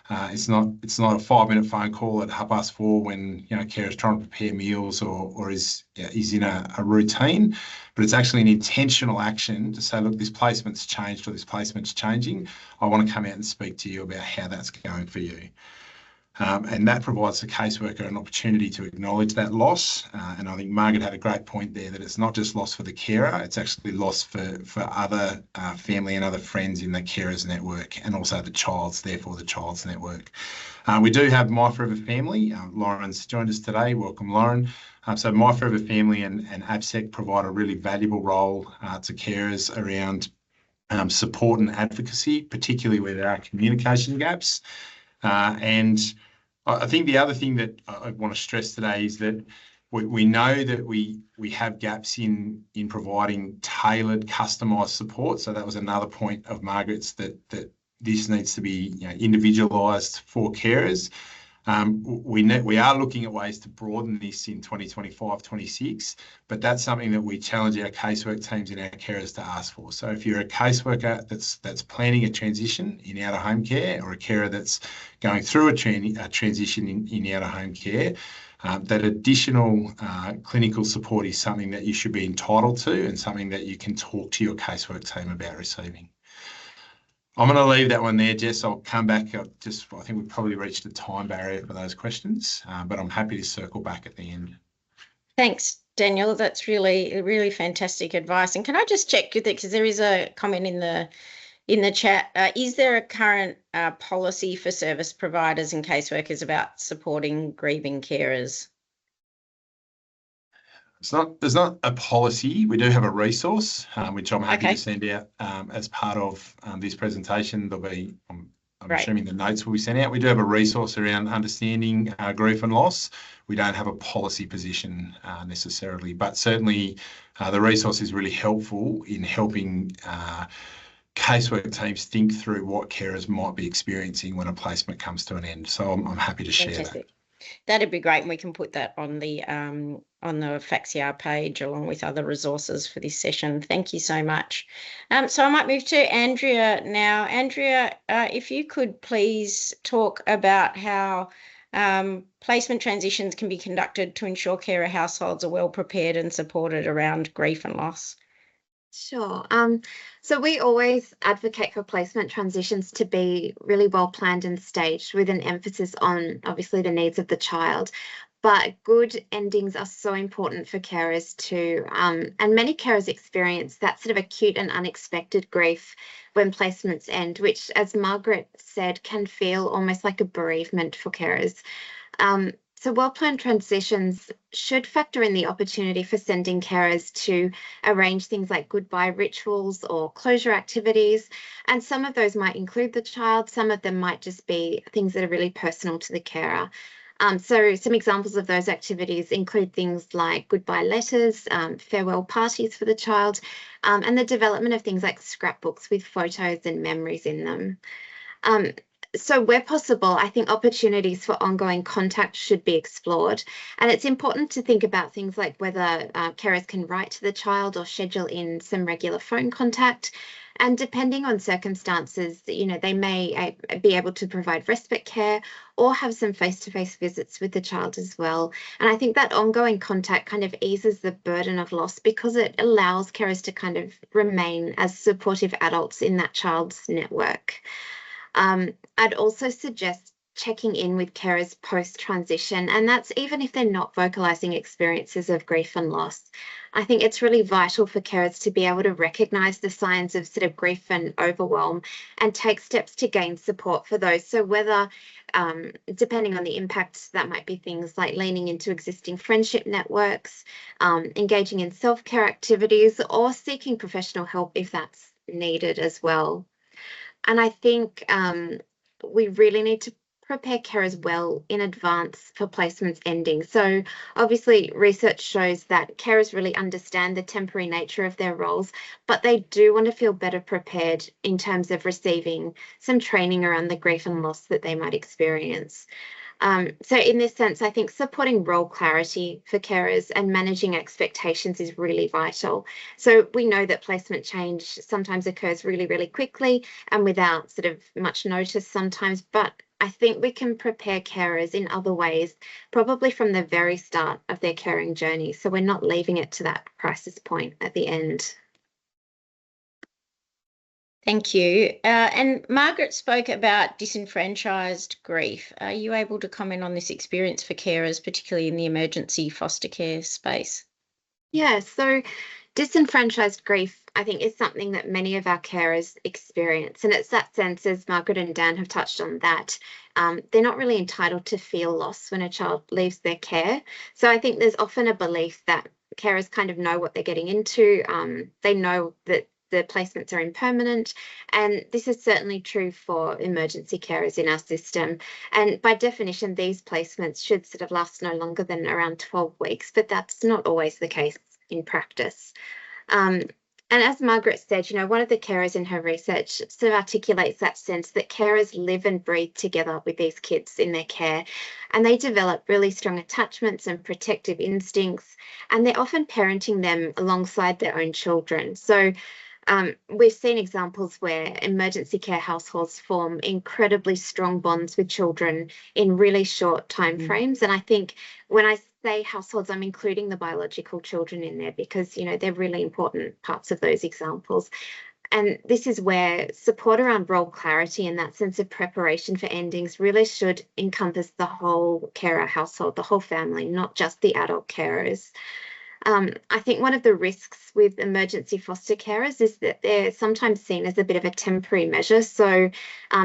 It's not a 5-minute phone call at 4:30 when carer's trying to prepare meals or is in a routine, but it's actually an intentional action to say, look, this placement's changed or this placement's changing. I want to come out and speak to you about how that's going for you. And that provides the caseworker an opportunity to acknowledge that loss. And I think Margaret had a great point there that it's not just loss for the carer, it's actually loss for other family and other friends in the carers network, and also the child's network. We do have My Forever Family. Loren's joined us today. Welcome, Loren. So My Forever Family and ABSEC provide a really valuable role to carers around support and advocacy, particularly where there are communication gaps. And I think the other thing that I want to stress today is that we know that we have gaps in providing tailored, customised support. So that was another point of Margaret's, that this needs to be individualised for carers. We are looking at ways to broaden this in 2025-26, but that's something that we challenge our casework teams and our carers to ask for. So if you're a caseworker that's planning a transition in out-of-home care, or a carer that's going through a transition in out-of-home care, that additional clinical support is something that you should be entitled to and something that you can talk to your casework team about receiving. I'm going to leave that one there, Jess. I'll come back. I think we've probably reached a time barrier for those questions, but I'm happy to circle back at the end. Thanks, Daniel. That's really fantastic advice. And can I just check with it, because there is a comment in the chat. Is there a current policy for service providers and caseworkers about supporting grieving carers? There's not a policy. We do have a resource, which I'm happy Okay. to send out as part of this presentation. There'll be, I'm Great. assuming the notes will be sent out. We do have a resource around understanding grief and loss. We don't have a policy position necessarily, but certainly the resource is really helpful in helping casework teams think through what carers might be experiencing when a placement comes to an end. So I'm happy to share that. That'd be great, and we can put that on the FACSIAR page along with other resources for this session. Thank you so much. So I might move to Andrea now. Andrea, if you could please talk about how placement transitions can be conducted to ensure carer households are well prepared and supported around grief and loss. Sure. So we always advocate for placement transitions to be really well planned and staged, with an emphasis on obviously the needs of the child. But good endings are so important for carers too. And many carers experience that sort of acute and unexpected grief when placements end, which, as Margaret said, can feel almost like a bereavement for carers. So well-planned transitions should factor in the opportunity for sending carers to arrange things like goodbye rituals or closure activities. And some of those might include the child, some of them might just be things that are really personal to the carer. So some examples of those activities include things like goodbye letters, farewell parties for the child, and the development of things like scrapbooks with photos and memories in them. So where possible, I think opportunities for ongoing contact should be explored. And it's important to think about things like whether carers can write to the child or schedule in some regular phone contact. And depending on circumstances, they may be able to provide respite care or have some face-to-face visits with the child as well. And I think that ongoing contact kind of eases the burden of loss because it allows carers to kind of remain as supportive adults in that child's network. I'd also suggest checking in with carers post-transition, and that's even if they're not vocalising experiences of grief and loss. I think it's really vital for carers to be able to recognise the signs of sort of grief and overwhelm and take steps to gain support for those. So whether, depending on the impact, that might be things like leaning into existing friendship networks, engaging in self-care activities, or seeking professional help if that's needed as well. And I think we really need to prepare carers well in advance for placements ending. So obviously research shows that carers really understand the temporary nature of their roles, but they do want to feel better prepared in terms of receiving some training around the grief and loss that they might experience. So in this sense, I think supporting role clarity for carers and managing expectations is really vital. So we know that placement change sometimes occurs really, really quickly and without sort of much notice sometimes, but I think we can prepare carers in other ways, probably from the very start of their caring journey. So we're not leaving it to that crisis point at the end. Thank you. And Margaret spoke about disenfranchised grief. Are you able to comment on this experience for carers, particularly in the emergency foster care space? Yeah, so disenfranchised grief, I think, is something that many of our carers experience. And it's that sense, as Margaret and Dan have touched on, that they're not really entitled to feel loss when a child leaves their care. So I think there's often a belief that carers kind of know what they're getting into. They know that the placements are impermanent, and this is certainly true for emergency carers in our system. And by definition, these placements should sort of last no longer than around 12 weeks, but that's not always the case in practice. And as Margaret said, one of the carers in her research sort of articulates that sense that carers live and breathe together with these kids in their care, and they develop really strong attachments and protective instincts, and they're often parenting them alongside their own children. So we've seen examples where emergency care households form incredibly strong bonds with children in really short timeframes. And I think when I say households, I'm including the biological children in there because, they're really important parts of those examples. And this is where support around role clarity and that sense of preparation for endings really should encompass the whole carer household, the whole family, not just the adult carers. I think one of the risks with emergency foster carers is that they're sometimes seen as a bit of a temporary measure. So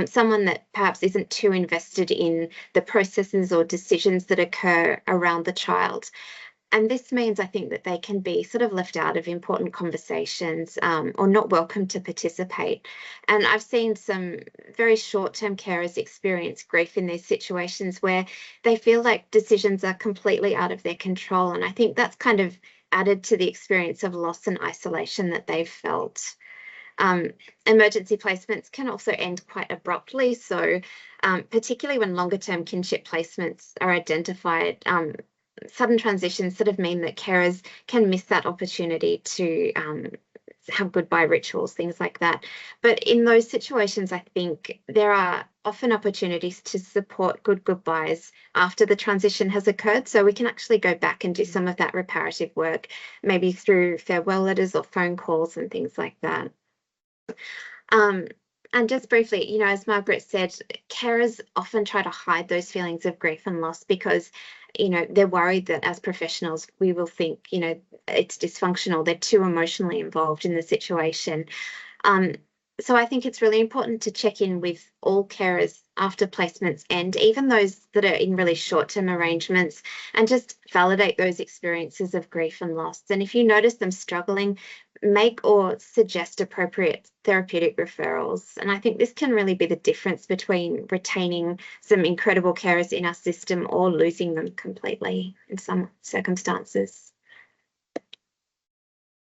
someone that perhaps isn't too invested in the processes or decisions that occur around the child. And this means, I think, that they can be sort of left out of important conversations or not welcome to participate. And I've seen some very short-term carers experience grief in these situations where they feel like decisions are completely out of their control. And I think that's kind of added to the experience of loss and isolation that they've felt. Emergency placements can also end quite abruptly. So particularly when longer-term kinship placements are identified, sudden transitions sort of mean that carers can miss that opportunity to have goodbye rituals, things like that. But in those situations, I think there are often opportunities to support good goodbyes after the transition has occurred. So we can actually go back and do some of that reparative work, maybe through farewell letters or phone calls and things like that. And just briefly, you know, as Margaret said, carers often try to hide those feelings of grief and loss because, you know, they're worried that as professionals, we will think, you know, it's dysfunctional. They're too emotionally involved in the situation. So I think it's really important to check in with all carers after placements end, even those that are in really short-term arrangements, and just validate those experiences of grief and loss. And if you notice them struggling, make or suggest appropriate therapeutic referrals. And I think this can really be the difference between retaining some incredible carers in our system or losing them completely in some circumstances.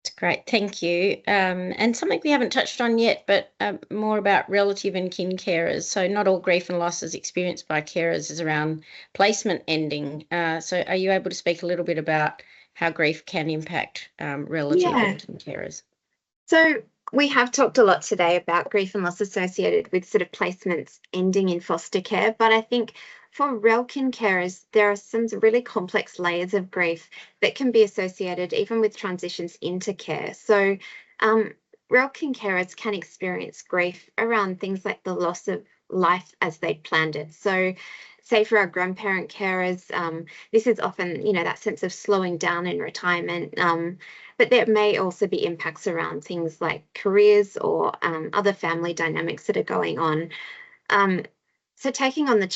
That's great, thank you. And something we haven't touched on yet, but more about relative and kin carers. So not all grief and loss is experienced by carers is around placement ending. So are you able to speak a little bit about how grief can impact relative and kin carers? So we have talked a lot today about grief and loss associated with sort of placements ending in foster care, but I think for rel kin carers, there are some really complex layers of grief that can be associated even with transitions into care. So rel kin carers can experience grief around things like the loss of life as they planned it. So say for our grandparent carers, this is often, you know, that sense of slowing down in retirement, but there may also be impacts around things like careers or other family dynamics that are going on. So taking on the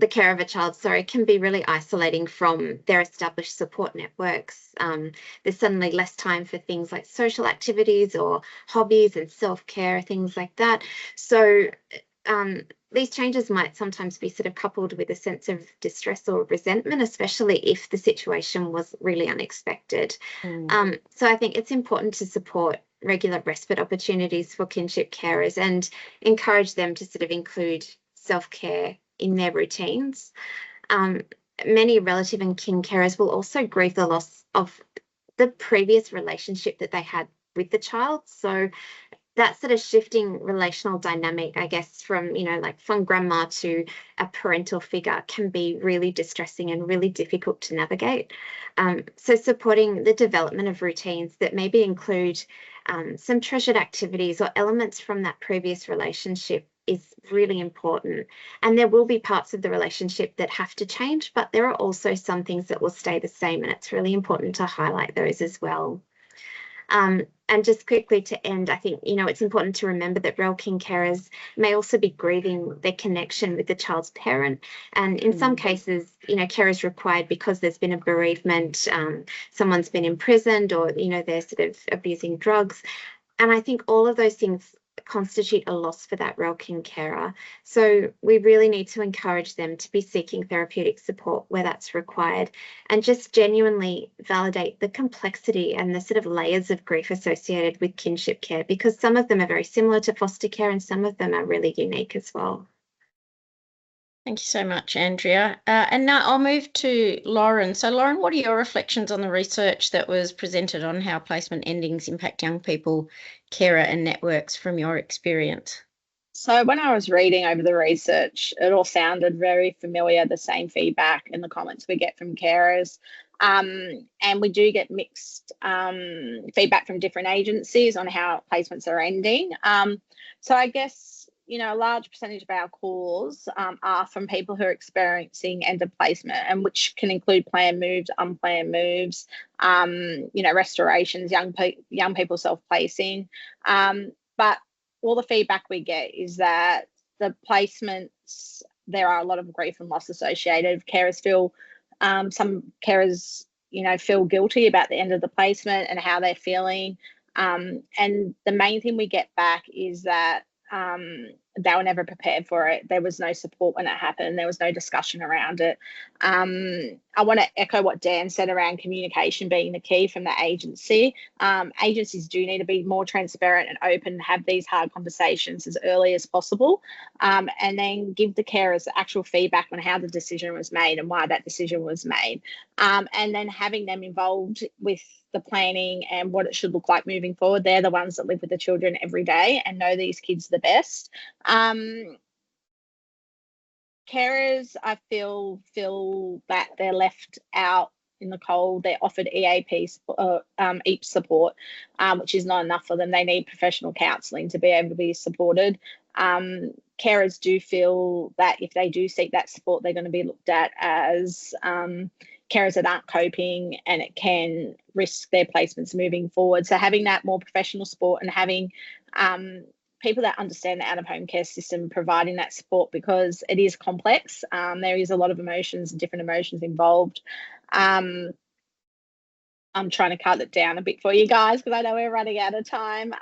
care of a child, can be really isolating from their established support networks. There's suddenly less time for things like social activities or hobbies and self-care, things like that. So these changes might sometimes be sort of coupled with a sense of distress or resentment, especially if the situation was really unexpected. So I think it's important to support regular respite opportunities for kinship carers and encourage them to sort of include self-care in their routines. Many relative and kin carers will also grieve the loss of the previous relationship that they had with the child. So that sort of shifting relational dynamic, I guess, from, you know, like from grandma to a parental figure can be really distressing and really difficult to navigate. So supporting the development of routines that maybe include some treasured activities or elements from that previous relationship is really important. And there will be parts of the relationship that have to change, but there are also some things that will stay the same, and it's really important to highlight those as well. And just quickly to end, I think, you know, it's important to remember that rel kin carers may also be grieving their connection with the child's parent. And in some cases, you know, care is required because there's been a bereavement, someone's been imprisoned, or, you know, they're sort of abusing drugs. And I think all of those things constitute a loss for that rel kin carer. So we really need to encourage them to be seeking therapeutic support where that's required, and just genuinely validate the complexity and the sort of layers of grief associated with kinship care, because some of them are very similar to foster care and some of them are really unique as well. Thank you so much, Andrea. And now I'll move to Loren. So Loren, what are your reflections on the research that was presented on how placement endings impact young people, carer and networks from your experience? So when I was reading over the research, it all sounded very familiar, the same feedback in the comments we get from carers. And we do get mixed feedback from different agencies on how placements are ending. So I guess, you know, a large percentage of our calls are from people who are experiencing end of placement, and which can include planned moves, unplanned moves, you know, restorations, young people self-placing. But all the feedback we get is that the placements, there are a lot of grief and loss associated. Carers feel, some carers, feel guilty about the end of the placement and how they're feeling. And the main thing we get back is that they were never prepared for it. There was no support when it happened. There was no discussion around it. I want to echo what Dan said around communication being the key from the agency. Agencies do need to be more transparent and open, have these hard conversations as early as possible, and then give the carers actual feedback on how the decision was made and why that decision was made. And then having them involved with the planning and what it should look like moving forward. They're the ones that live with the children every day and know these kids the best. Carers, I feel that they're left out in the cold. They're offered EAP EAP support, which is not enough for them. They need professional counselling to be able to be supported. Carers do feel that if they do seek that support, they're going to be looked at as carers that aren't coping, and it can risk their placements moving forward. So having that more professional support and having people that understand the out-of-home care system providing that support, because it is complex. There is a lot of emotions and different emotions involved. I'm trying to cut it down a bit for you guys because I know we're running out of time.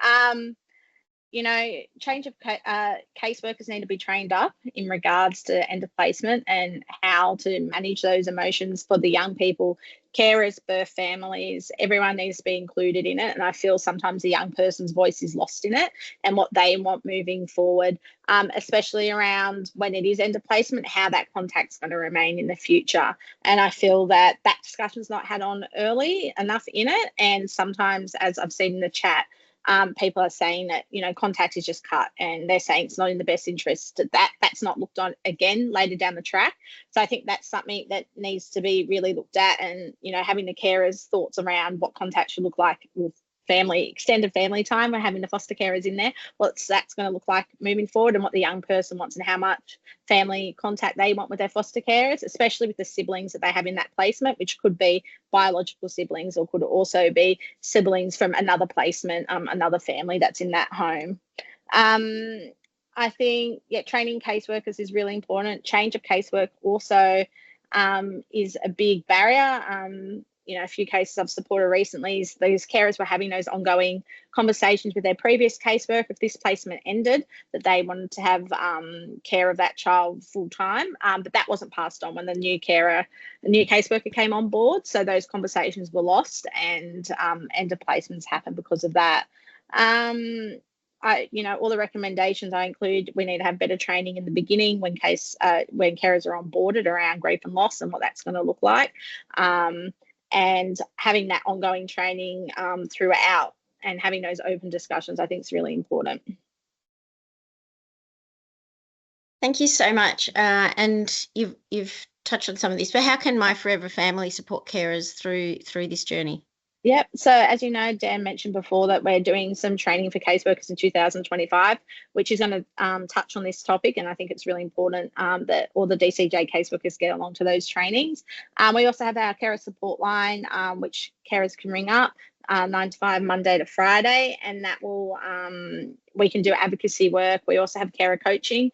Change of caseworkers need to be trained up in regards to end of placement and how to manage those emotions for the young people, carers, birth families. Everyone needs to be included in it. And I feel sometimes the young person's voice is lost in it and what they want moving forward, especially around when it is end of placement, how that contact's going to remain in the future. And I feel that discussion's not had on early enough in it. And sometimes, as I've seen in the chat, people are saying that contact is just cut, and they're saying it's not in the best interest. That's not looked on again later down the track. So I think that's something that needs to be really looked at, and having the carers' thoughts around what contact should look like with family, extended family time, and having the foster carers in there, what that's going to look like moving forward, and what the young person wants and how much family contact they want with their foster carers, especially with the siblings that they have in that placement, which could be biological siblings or could also be siblings from another placement, another family that's in that home. I think, training caseworkers is really important. Change of casework also is a big barrier. A few cases I've supported recently is those carers were having those ongoing conversations with their previous casework if this placement ended, that they wanted to have care of that child full time, but that wasn't passed on when the new caseworker came on board. So those conversations were lost, and end of placements happened because of that. All the recommendations I include, we need to have better training in the beginning when carers are onboarded around grief and loss and what that's going to look like. And having that ongoing training throughout and having those open discussions, I think is really important. Thank you so much. And you've touched on some of this, but how can My Forever Family support carers through this journey? Yep. So as you know, Dan mentioned before that we're doing some training for caseworkers in 2025, which is going to touch on this topic. And I think it's really important that all the DCJ caseworkers get along to those trainings. We also have our carer support line, which carers can ring up 9 to 5, Monday to Friday, and that will we can do advocacy work. We also have carer coaching,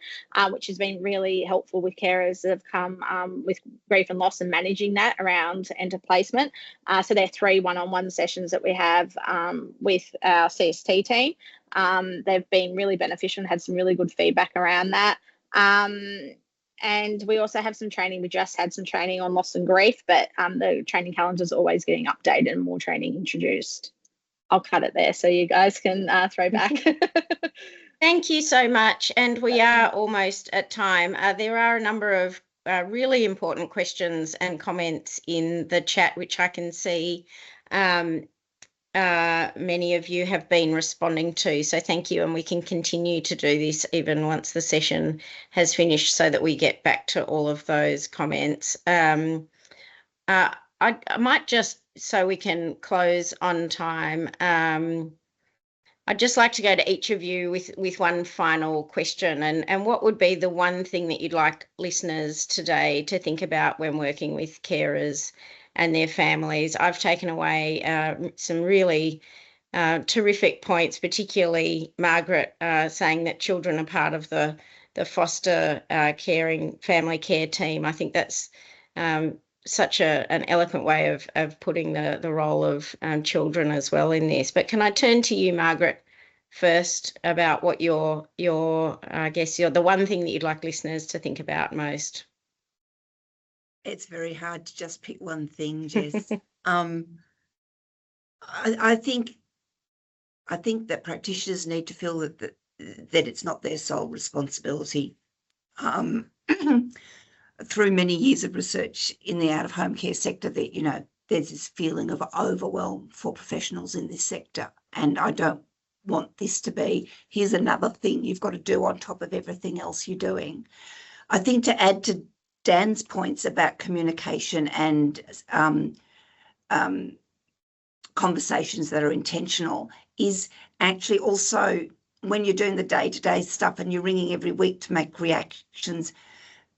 which has been really helpful with carers that have come with grief and loss and managing that around end of placement. So there are 3 one-on-one sessions that we have with our CST team. They've been really beneficial and had some really good feedback around that. And we also have some training. We just had some training on loss and grief, but the training calendar is always getting updated and more training introduced. I'll cut it there so you guys can throw back. Thank you so much. And we are almost at time. There are a number of really important questions and comments in the chat, which I can see many of you have been responding to. So thank you. And we can continue to do this even once the session has finished so that we get back to all of those comments. I might just, so we can close on time, I'd just like to go to each of you with one final question. And what would be the one thing that you'd like listeners today to think about when working with carers and their families? I've taken away some really terrific points, particularly Margaret saying that children are part of the foster caring family care team. I think that's such an eloquent way of putting the role of children as well in this. But can I turn to you, Margaret, first about what I guess the one thing that you'd like listeners to think about most? It's very hard to just pick one thing, Jess. I think that practitioners need to feel that it's not their sole responsibility. Through many years of research in the out-of-home care sector, that there's this feeling of overwhelm for professionals in this sector, and I don't want this to be, here's another thing you've got to do on top of everything else you're doing. I think, to add to Dan's points about communication and conversations that are intentional, is actually also, when you're doing the day-to-day stuff and you're ringing every week to make reactions,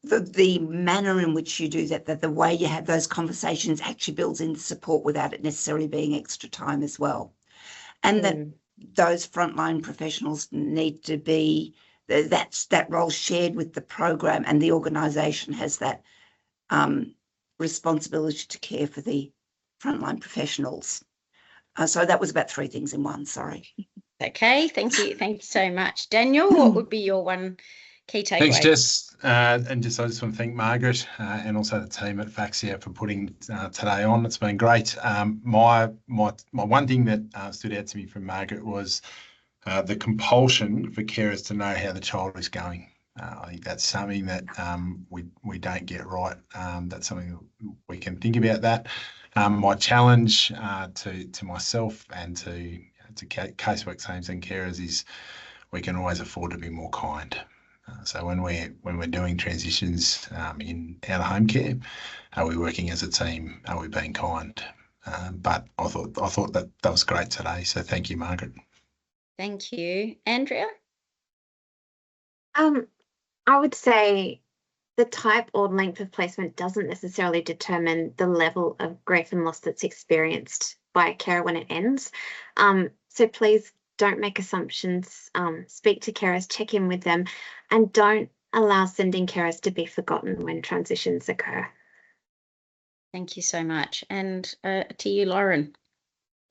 the manner in which you do that the way you have those conversations actually builds in support without it necessarily being extra time as well. And that those frontline professionals need to be, that role shared with the program, and the organisation has that responsibility to care for the frontline professionals. So that was about 3 things in one, sorry. Okay, thank you. Thank you so much. Daniel, what would be your one key takeaway? Thanks, Jess. I just want to thank Margaret and also the team at Faxia for putting today on. It's been great. My one thing that stood out to me from Margaret was the compulsion for carers to know how the child is going. I think that's something that we don't get right. That's something that we can think about that. My challenge to myself and to casework teams and carers is we can always afford to be more kind. So when we're doing transitions in out-of-home care, are we working as a team? Are we being kind? But I thought that was great today. So thank you, Margaret. Thank you, Andrea. I would say the type or length of placement doesn't necessarily determine the level of grief and loss that's experienced by a carer when it ends. So please don't make assumptions. Speak to carers, check in with them, and don't allow sending carers to be forgotten when transitions occur. Thank you so much. And to you, Loren.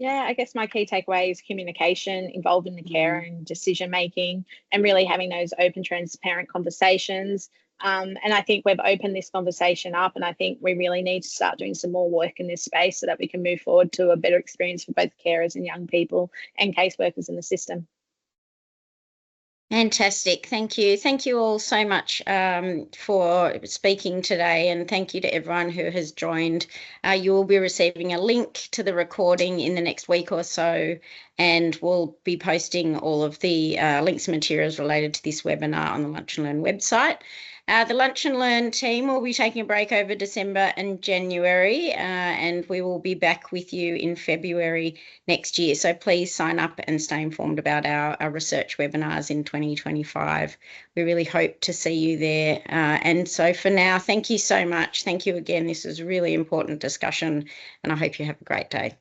Yeah, I guess my key takeaway is communication, involving the carer in decision making, and really having those open, transparent conversations. And I think we've opened this conversation up, and I think we really need to start doing some more work in this space so that we can move forward to a better experience for both carers and young people and caseworkers in the system. Fantastic. Thank you. Thank you all so much for speaking today, and thank you to everyone who has joined. You will be receiving a link to the recording in the next week or so, and we'll be posting all of the links and materials related to this webinar on the Lunch and Learn website. The Lunch and Learn team will be taking a break over December and January, and we will be back with you in February next year. So please sign up and stay informed about our research webinars in 2025. We really hope to see you there. And so for now, thank you so much. Thank you again. This was a really important discussion, and I hope you have a great day.